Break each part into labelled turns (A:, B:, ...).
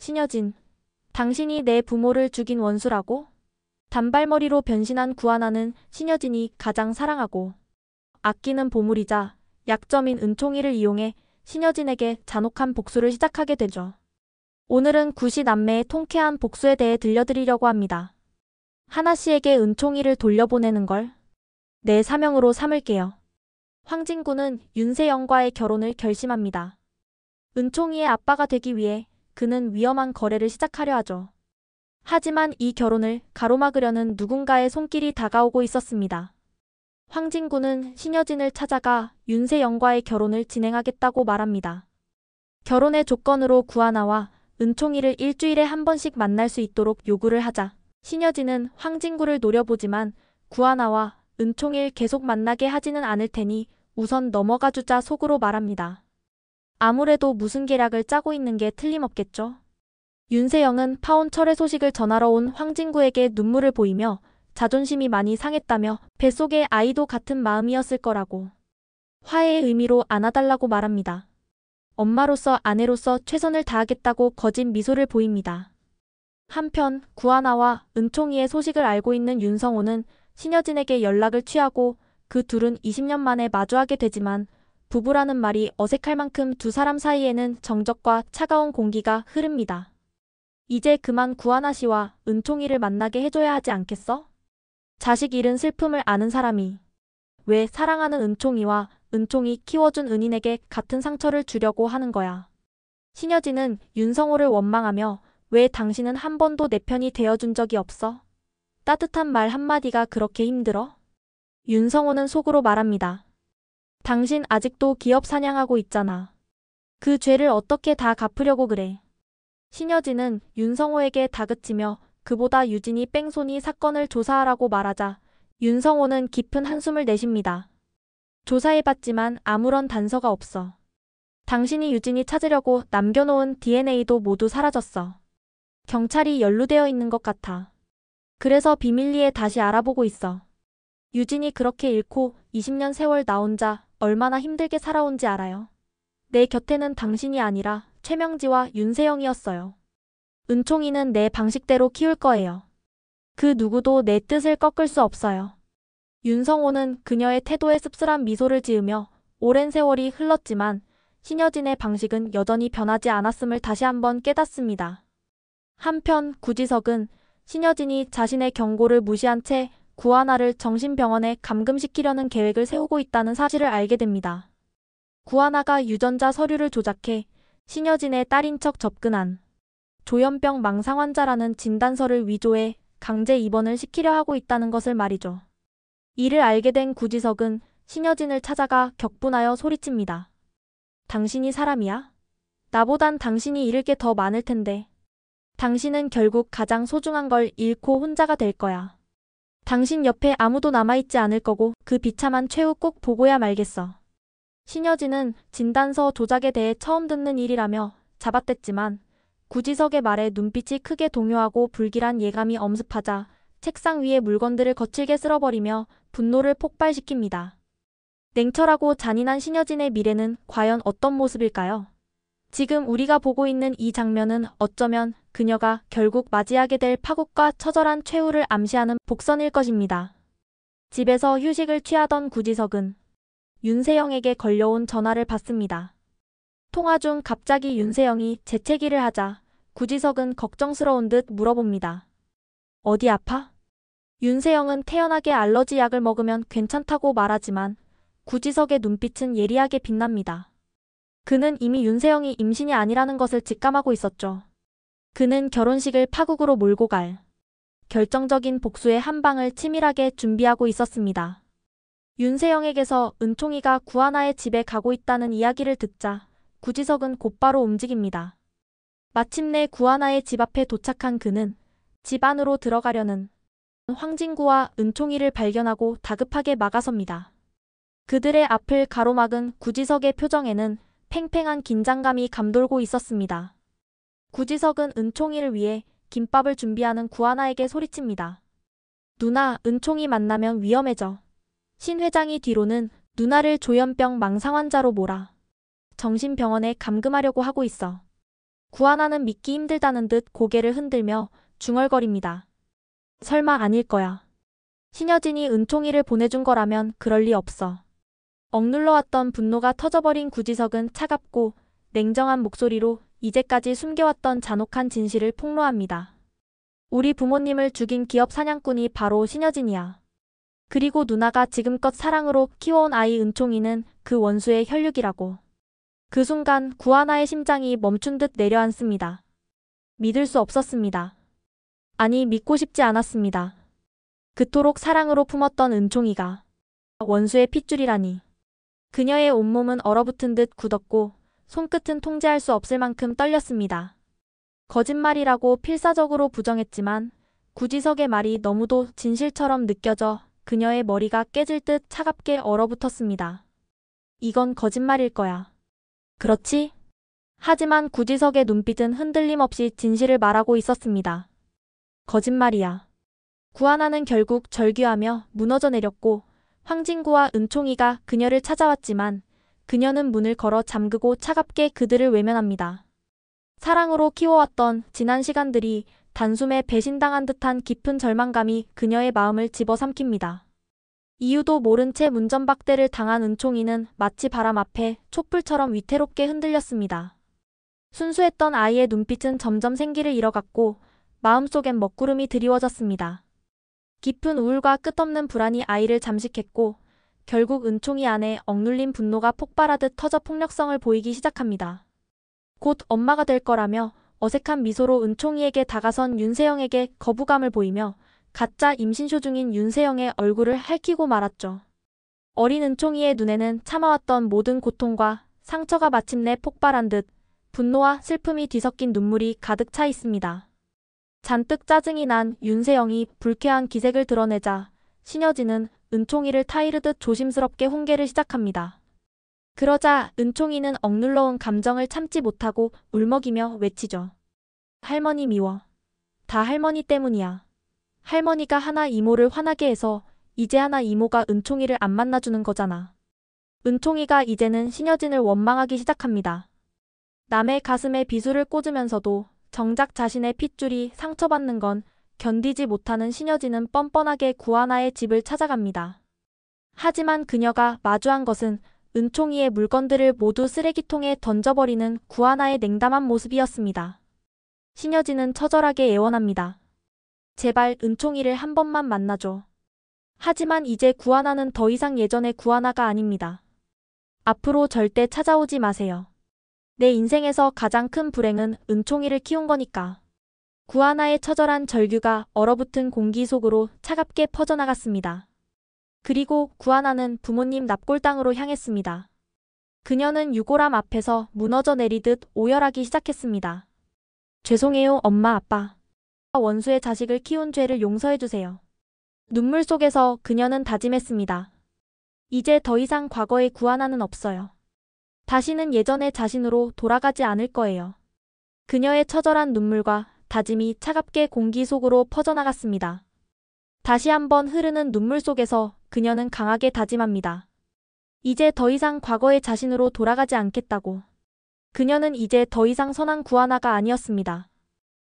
A: 신여진, 당신이 내 부모를 죽인 원수라고? 단발머리로 변신한 구하나는 신여진이 가장 사랑하고 아끼는 보물이자 약점인 은총이를 이용해 신여진에게 잔혹한 복수를 시작하게 되죠. 오늘은 구시 남매의 통쾌한 복수에 대해 들려드리려고 합니다. 하나씨에게 은총이를 돌려보내는 걸 내 사명으로 삼을게요. 황진구는 윤세영과의 결혼을 결심합니다. 은총이의 아빠가 되기 위해 그는 위험한 거래를 시작하려 하죠. 하지만 이 결혼을 가로막으려는 누군가의 손길이 다가오고 있었습니다. 황진구는 신여진을 찾아가 윤세영과의 결혼을 진행하겠다고 말합니다. 결혼의 조건으로 구하나와 은총이를 일주일에 한 번씩 만날 수 있도록 요구를 하자 신여진은 황진구를 노려보지만 구하나와 은총이를 계속 만나게 하지는 않을 테니 우선 넘어가주자 속으로 말합니다. 아무래도 무슨 계략을 짜고 있는 게 틀림없겠죠. 윤세영은 파혼 철회 소식을 전하러 온 황진구에게 눈물을 보이며 자존심이 많이 상했다며 뱃속의 아이도 같은 마음이었을 거라고 화해의 의미로 안아달라고 말합니다. 엄마로서 아내로서 최선을 다하겠다고 거짓 미소를 보입니다. 한편 구하나와 은총이의 소식을 알고 있는 윤성호는 신여진에게 연락을 취하고 그 둘은 20년 만에 마주하게 되지만 부부라는 말이 어색할 만큼 두 사람 사이에는 정적과 차가운 공기가 흐릅니다. 이제 그만 구하나 씨와 은총이를 만나게 해줘야 하지 않겠어? 자식 잃은 슬픔을 아는 사람이 왜 사랑하는 은총이와 은총이 키워준 은인에게 같은 상처를 주려고 하는 거야. 신여진은 윤성호를 원망하며 왜 당신은 한 번도 내 편이 되어준 적이 없어? 따뜻한 말 한마디가 그렇게 힘들어? 윤성호는 속으로 말합니다. 당신 아직도 기업 사냥하고 있잖아. 그 죄를 어떻게 다 갚으려고 그래. 신여진은 윤성호에게 다그치며 그보다 유진이 뺑소니 사건을 조사하라고 말하자 윤성호는 깊은 한숨을 내쉽니다. 조사해봤지만 아무런 단서가 없어. 당신이 유진이 찾으려고 남겨놓은 DNA도 모두 사라졌어. 경찰이 연루되어 있는 것 같아. 그래서 비밀리에 다시 알아보고 있어. 유진이 그렇게 잃고 20년 세월 나 혼자 얼마나 힘들게 살아온지 알아요. 내 곁에는 당신이 아니라 최명지와 윤세영이었어요. 은총이는 내 방식대로 키울 거예요. 그 누구도 내 뜻을 꺾을 수 없어요. 윤성호는 그녀의 태도에 씁쓸한 미소를 지으며 오랜 세월이 흘렀지만 신여진의 방식은 여전히 변하지 않았음을 다시 한번 깨닫습니다. 한편 구지석은 신여진이 자신의 경고를 무시한 채 구하나를 정신병원에 감금시키려는 계획을 세우고 있다는 사실을 알게 됩니다. 구하나가 유전자 서류를 조작해 신여진의 딸인 척 접근한 조현병 망상 환자라는 진단서를 위조해 강제 입원을 시키려 하고 있다는 것을 말이죠. 이를 알게 된 구지석은 신여진을 찾아가 격분하여 소리칩니다. 당신이 사람이야? 나보단 당신이 잃을 게 더 많을 텐데. 당신은 결국 가장 소중한 걸 잃고 혼자가 될 거야. 당신 옆에 아무도 남아있지 않을 거고 그 비참한 최후 꼭 보고야 말겠어. 신여진은 진단서 조작에 대해 처음 듣는 일이라며 잡아댔지만 구지석의 말에 눈빛이 크게 동요하고 불길한 예감이 엄습하자 책상 위의 물건들을 거칠게 쓸어버리며 분노를 폭발시킵니다. 냉철하고 잔인한 신여진의 미래는 과연 어떤 모습일까요? 지금 우리가 보고 있는 이 장면은 어쩌면 그녀가 결국 맞이하게 될 파국과 처절한 최후를 암시하는 복선일 것입니다. 집에서 휴식을 취하던 구지석은 윤세영에게 걸려온 전화를 받습니다. 통화 중 갑자기 윤세영이 재채기를 하자 구지석은 걱정스러운 듯 물어봅니다. 어디 아파? 윤세영은 태연하게 알러지 약을 먹으면 괜찮다고 말하지만 구지석의 눈빛은 예리하게 빛납니다. 그는 이미 윤세영이 임신이 아니라는 것을 직감하고 있었죠. 그는 결혼식을 파국으로 몰고 갈 결정적인 복수의 한 방을 치밀하게 준비하고 있었습니다. 윤세영에게서 은총이가 구하나의 집에 가고 있다는 이야기를 듣자 구지석은 곧바로 움직입니다. 마침내 구하나의 집 앞에 도착한 그는 집 안으로 들어가려는 황진구와 은총이를 발견하고 다급하게 막아섭니다. 그들의 앞을 가로막은 구지석의 표정에는 팽팽한 긴장감이 감돌고 있었습니다. 구지석은 은총이를 위해 김밥을 준비하는 구하나에게 소리칩니다. 누나, 은총이 만나면 위험해져. 신 회장이 뒤로는 누나를 조현병 망상 환자로 몰아 정신병원에 감금하려고 하고 있어. 구하나는 믿기 힘들다는 듯 고개를 흔들며 중얼거립니다. 설마 아닐 거야. 신여진이 은총이를 보내준 거라면 그럴 리 없어. 억눌러왔던 분노가 터져버린 구지석은 차갑고 냉정한 목소리로 이제까지 숨겨왔던 잔혹한 진실을 폭로합니다. 우리 부모님을 죽인 기업 사냥꾼이 바로 신여진이야. 그리고 누나가 지금껏 사랑으로 키워온 아이 은총이는 그 원수의 혈육이라고. 그 순간 구하나의 심장이 멈춘 듯 내려앉습니다. 믿을 수 없었습니다. 아니, 믿고 싶지 않았습니다. 그토록 사랑으로 품었던 은총이가 원수의 핏줄이라니. 그녀의 온몸은 얼어붙은 듯 굳었고 손끝은 통제할 수 없을 만큼 떨렸습니다. 거짓말이라고 필사적으로 부정했지만 구지석의 말이 너무도 진실처럼 느껴져 그녀의 머리가 깨질 듯 차갑게 얼어붙었습니다. 이건 거짓말일 거야. 그렇지? 하지만 구지석의 눈빛은 흔들림 없이 진실을 말하고 있었습니다. 거짓말이야. 구하나는 결국 절규하며 무너져 내렸고 황진구와 은총이가 그녀를 찾아왔지만 그녀는 문을 걸어 잠그고 차갑게 그들을 외면합니다. 사랑으로 키워왔던 지난 시간들이 단숨에 배신당한 듯한 깊은 절망감이 그녀의 마음을 집어삼킵니다. 이유도 모른 채 문전박대를 당한 은총이는 마치 바람 앞에 촛불처럼 위태롭게 흔들렸습니다. 순수했던 아이의 눈빛은 점점 생기를 잃어갔고 마음속엔 먹구름이 드리워졌습니다. 깊은 우울과 끝없는 불안이 아이를 잠식했고 결국 은총이 안에 억눌린 분노가 폭발하듯 터져 폭력성을 보이기 시작합니다. 곧 엄마가 될 거라며 어색한 미소로 은총이에게 다가선 윤세영에게 거부감을 보이며 가짜 임신쇼 중인 윤세영의 얼굴을 핥히고 말았죠. 어린 은총이의 눈에는 참아왔던 모든 고통과 상처가 마침내 폭발한 듯 분노와 슬픔이 뒤섞인 눈물이 가득 차 있습니다. 잔뜩 짜증이 난 윤세영이 불쾌한 기색을 드러내자 신여진은 은총이를 타이르듯 조심스럽게 훈계를 시작합니다. 그러자 은총이는 억눌러온 감정을 참지 못하고 울먹이며 외치죠. 할머니 미워. 다 할머니 때문이야. 할머니가 하나 이모를 화나게 해서 이제 하나 이모가 은총이를 안 만나주는 거잖아. 은총이가 이제는 신여진을 원망하기 시작합니다. 남의 가슴에 비수를 꽂으면서도 정작 자신의 핏줄이 상처받는 건 견디지 못하는 신여진은 뻔뻔하게 구하나의 집을 찾아갑니다. 하지만 그녀가 마주한 것은 은총이의 물건들을 모두 쓰레기통에 던져버리는 구하나의 냉담한 모습이었습니다. 신여진은 처절하게 애원합니다. 제발 은총이를 한 번만 만나줘. 하지만 이제 구하나는 더 이상 예전의 구하나가 아닙니다. 앞으로 절대 찾아오지 마세요. 내 인생에서 가장 큰 불행은 은총이를 키운 거니까. 구하나의 처절한 절규가 얼어붙은 공기 속으로 차갑게 퍼져나갔습니다. 그리고 구하나는 부모님 납골당으로 향했습니다. 그녀는 유골함 앞에서 무너져 내리듯 오열하기 시작했습니다. 죄송해요, 엄마, 아빠. 원수의 자식을 키운 죄를 용서해주세요. 눈물 속에서 그녀는 다짐했습니다. 이제 더 이상 과거의 구하나는 없어요. 다시는 예전의 자신으로 돌아가지 않을 거예요. 그녀의 처절한 눈물과 다짐이 차갑게 공기 속으로 퍼져나갔습니다. 다시 한번 흐르는 눈물 속에서 그녀는 강하게 다짐합니다. 이제 더 이상 과거의 자신으로 돌아가지 않겠다고. 그녀는 이제 더 이상 선한 구하나가 아니었습니다.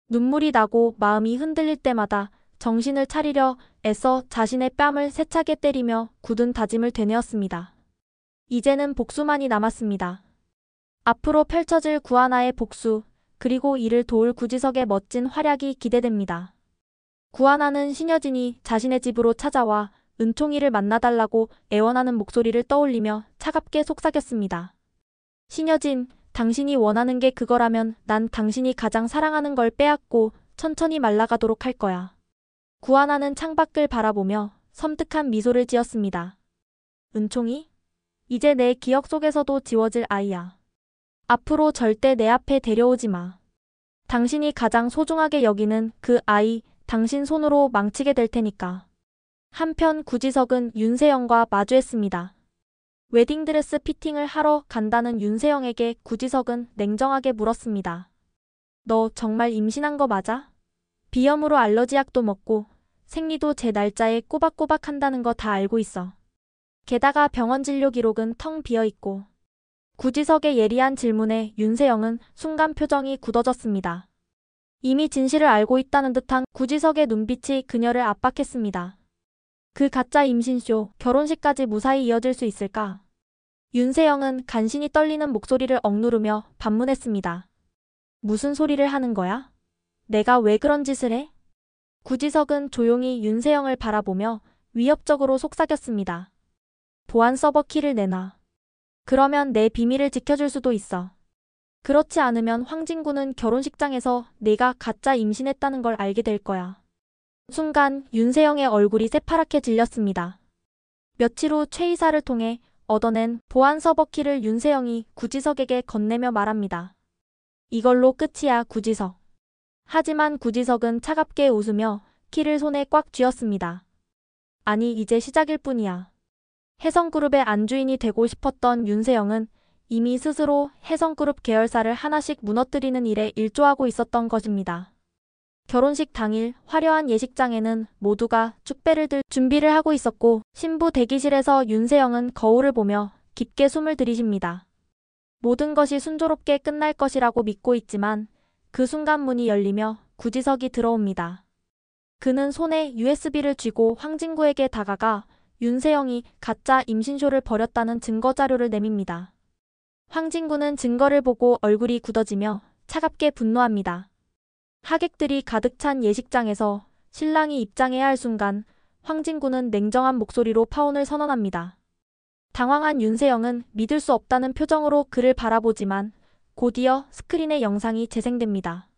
A: 눈물이 나고 마음이 흔들릴 때마다 정신을 차리려 애써 자신의 뺨을 세차게 때리며 굳은 다짐을 되뇌었습니다. 이제는 복수만이 남았습니다. 앞으로 펼쳐질 구하나의 복수, 그리고 이를 도울 구지석의 멋진 활약이 기대됩니다. 구하나는 신여진이 자신의 집으로 찾아와 은총이를 만나달라고 애원하는 목소리를 떠올리며 차갑게 속삭였습니다. 신여진, 당신이 원하는 게 그거라면 난 당신이 가장 사랑하는 걸 빼앗고 천천히 말라가도록 할 거야. 구하나는 창밖을 바라보며 섬뜩한 미소를 지었습니다. 은총이? 이제 내 기억 속에서도 지워질 아이야. 앞으로 절대 내 앞에 데려오지 마. 당신이 가장 소중하게 여기는 그 아이, 당신 손으로 망치게 될 테니까. 한편 구지석은 윤세영과 마주했습니다. 웨딩드레스 피팅을 하러 간다는 윤세영에게 구지석은 냉정하게 물었습니다. 너 정말 임신한 거 맞아? 비염으로 알러지약도 먹고 생리도 제 날짜에 꼬박꼬박 한다는 거 다 알고 있어. 게다가 병원 진료 기록은 텅 비어 있고. 구지석의 예리한 질문에 윤세영은 순간 표정이 굳어졌습니다. 이미 진실을 알고 있다는 듯한 구지석의 눈빛이 그녀를 압박했습니다. 그 가짜 임신쇼, 결혼식까지 무사히 이어질 수 있을까? 윤세영은 간신히 떨리는 목소리를 억누르며 반문했습니다. 무슨 소리를 하는 거야? 내가 왜 그런 짓을 해? 구지석은 조용히 윤세영을 바라보며 위협적으로 속삭였습니다. 보안 서버 키를 내놔. 그러면 내 비밀을 지켜줄 수도 있어. 그렇지 않으면 황진구는 결혼식장에서 내가 가짜 임신했다는 걸 알게 될 거야. 순간 윤세영의 얼굴이 새파랗게 질렸습니다. 며칠 후 최 이사를 통해 얻어낸 보안 서버 키를 윤세영이 구지석에게 건네며 말합니다. 이걸로 끝이야, 구지석. 하지만 구지석은 차갑게 웃으며 키를 손에 꽉 쥐었습니다. 아니, 이제 시작일 뿐이야. 혜성그룹의 안주인이 되고 싶었던 윤세영은 이미 스스로 혜성그룹 계열사를 하나씩 무너뜨리는 일에 일조하고 있었던 것입니다. 결혼식 당일 화려한 예식장에는 모두가 축배를 들 준비를 하고 있었고 신부 대기실에서 윤세영은 거울을 보며 깊게 숨을 들이쉽니다. 모든 것이 순조롭게 끝날 것이라고 믿고 있지만 그 순간 문이 열리며 구지석이 들어옵니다. 그는 손에 USB를 쥐고 황진구에게 다가가 윤세영이 가짜 임신쇼를 벌였다는 증거자료를 내밉니다. 황진구는 증거를 보고 얼굴이 굳어지며 차갑게 분노합니다. 하객들이 가득 찬 예식장에서 신랑이 입장해야 할 순간 황진구는 냉정한 목소리로 파혼을 선언합니다. 당황한 윤세영은 믿을 수 없다는 표정으로 그를 바라보지만 곧이어 스크린의 영상이 재생됩니다.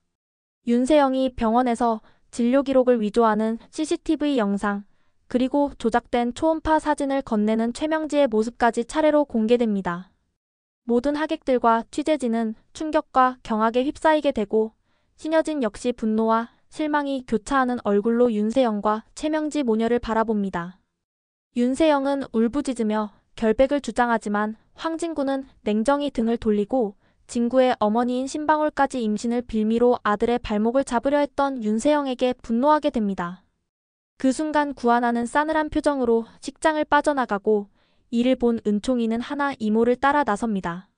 A: 윤세영이 병원에서 진료 기록을 위조하는 CCTV 영상, 그리고 조작된 초음파 사진을 건네는 최명지의 모습까지 차례로 공개됩니다. 모든 하객들과 취재진은 충격과 경악에 휩싸이게 되고 신여진 역시 분노와 실망이 교차하는 얼굴로 윤세영과 최명지 모녀를 바라봅니다. 윤세영은 울부짖으며 결백을 주장하지만 황진구는 냉정히 등을 돌리고 진구의 어머니인 신방울까지 임신을 빌미로 아들의 발목을 잡으려 했던 윤세영에게 분노하게 됩니다. 그 순간 구하나는 싸늘한 표정으로 식장을 빠져나가고 이를 본 은총이는 하나 이모를 따라 나섭니다.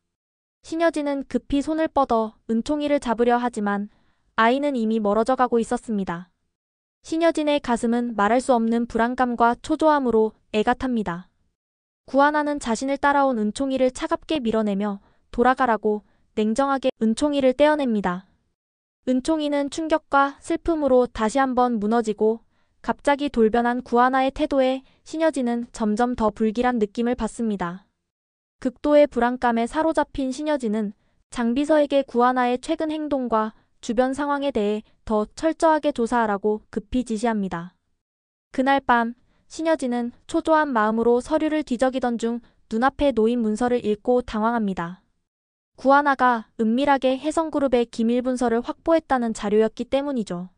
A: 신여진은 급히 손을 뻗어 은총이를 잡으려 하지만 아이는 이미 멀어져 가고 있었습니다. 신여진의 가슴은 말할 수 없는 불안감과 초조함으로 애가 탑니다. 구하나는 자신을 따라온 은총이를 차갑게 밀어내며 돌아가라고 냉정하게 은총이를 떼어냅니다. 은총이는 충격과 슬픔으로 다시 한번 무너지고 갑자기 돌변한 구하나의 태도에 신여진은 점점 더 불길한 느낌을 받습니다. 극도의 불안감에 사로잡힌 신여진은 장비서에게 구하나의 최근 행동과 주변 상황에 대해 더 철저하게 조사하라고 급히 지시합니다. 그날 밤 신여진은 초조한 마음으로 서류를 뒤적이던 중 눈앞에 놓인 문서를 읽고 당황합니다. 구하나가 은밀하게 혜성그룹의 기밀문서를 확보했다는 자료였기 때문이죠.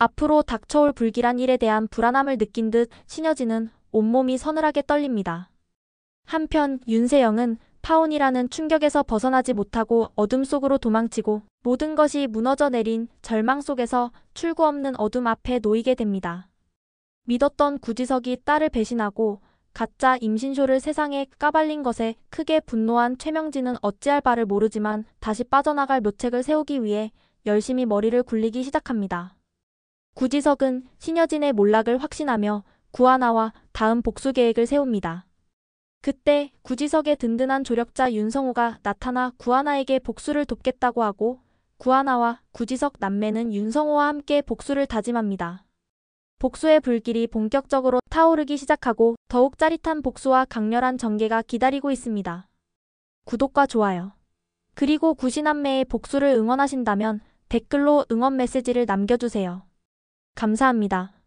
A: 앞으로 닥쳐올 불길한 일에 대한 불안함을 느낀 듯 신여진은 온몸이 서늘하게 떨립니다. 한편 윤세영은 파혼이라는 충격에서 벗어나지 못하고 어둠 속으로 도망치고 모든 것이 무너져 내린 절망 속에서 출구 없는 어둠 앞에 놓이게 됩니다. 믿었던 구지석이 딸을 배신하고 가짜 임신쇼를 세상에 까발린 것에 크게 분노한 최명진은 어찌할 바를 모르지만 다시 빠져나갈 묘책을 세우기 위해 열심히 머리를 굴리기 시작합니다. 구지석은 신여진의 몰락을 확신하며 구하나와 다음 복수 계획을 세웁니다. 그때 구지석의 든든한 조력자 윤성호가 나타나 구하나에게 복수를 돕겠다고 하고 구하나와 구지석 남매는 윤성호와 함께 복수를 다짐합니다. 복수의 불길이 본격적으로 타오르기 시작하고 더욱 짜릿한 복수와 강렬한 전개가 기다리고 있습니다. 구독과 좋아요, 그리고 구시남매의 복수를 응원하신다면 댓글로 응원 메시지를 남겨주세요. 감사합니다.